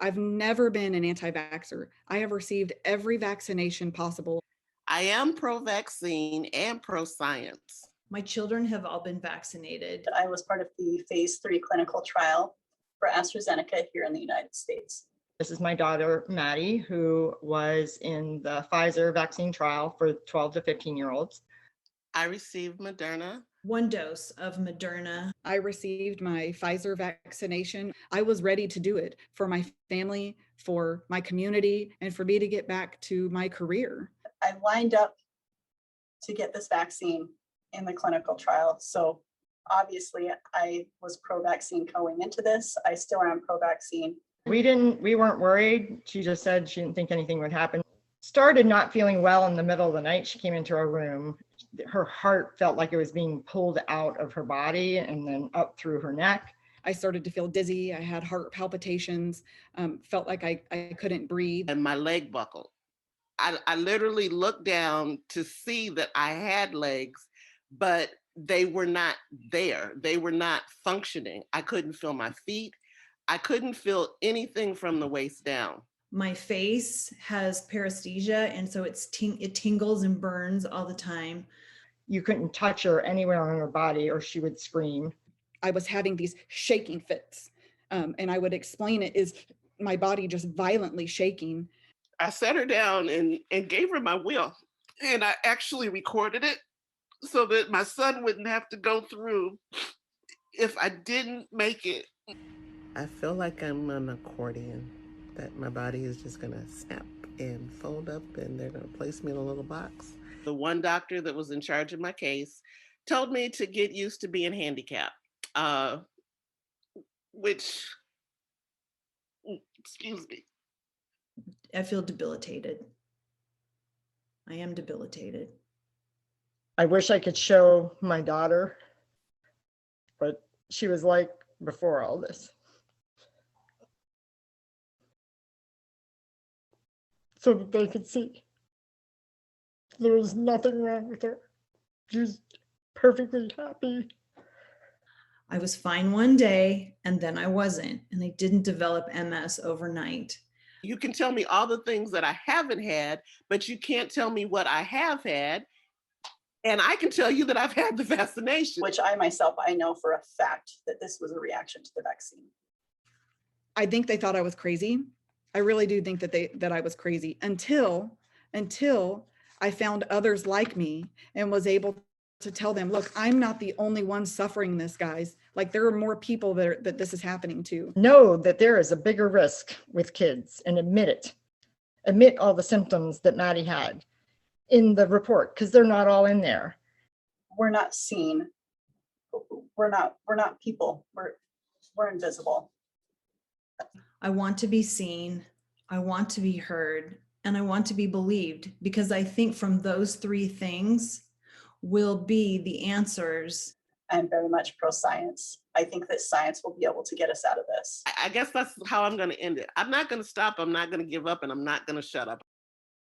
I've never been an anti-vaxxer. I have received every vaccination possible. I am pro-vaccine and pro-science. My children have all been vaccinated. I was part of the phase 3 clinical trial for AstraZeneca here in the United States. This is my daughter, Maddie, who was in the Pfizer vaccine trial for 12 to 15-year-olds. I received Moderna. 1 dose of Moderna. I received my Pfizer vaccination. I was ready to do it for my family, for my community, and for me to get back to my career. I lined up to get this vaccine in the clinical trial. So obviously I was pro-vaccine going into this. I still am pro-vaccine. We weren't worried. She just said she didn't think anything would happen. Started not feeling well in the middle of the night. She came into our room. Her heart felt like it was being pulled out of her body and then up through her neck. I started to feel dizzy. I had heart palpitations, felt like I couldn't breathe. And my leg buckled. I literally looked down to see that I had legs, but they were not there. They were not functioning. I couldn't feel my feet. I couldn't feel anything from the waist down. My face has paresthesia, and so it tingles and burns all the time. You couldn't touch her anywhere on her body or she would scream. I was having these shaking fits, and I would explain it as my body just violently shaking. I sat her down and gave her my will. And I actually recorded it so that my son wouldn't have to go through if I didn't make it. I feel like I'm an accordion, that my body is just gonna snap and fold up and they're gonna place me in a little box. The one doctor that was in charge of my case told me to get used to being handicapped, which, excuse me. I feel debilitated. I am debilitated. I wish I could show my daughter what she was like before all this, so that they could see there was nothing wrong with her. She was perfectly happy. I was fine one day and then I wasn't, and I didn't develop MS overnight. You can tell me all the things that I haven't had, but you can't tell me what I have had. And I can tell you that I've had the vaccination. Which I myself, I know for a fact that this was a reaction to the vaccine. I think they thought I was crazy. I really do think that I was crazy until I found others like me and was able to tell them, look, I'm not the only one suffering this, guys. Like, there are more people that this is happening to. Know that there is a bigger risk with kids and admit it. Admit all the symptoms that Maddie had in the report, because they're not all in there. We're not seen. We're not people. We're invisible. I want to be seen, I want to be heard, and I want to be believed, because I think from those 3 things will be the answers. I'm very much pro-science. I think that science will be able to get us out of this. I guess that's how I'm going to end it. I'm not going to stop. I'm not going to give up, and I'm not going to shut up.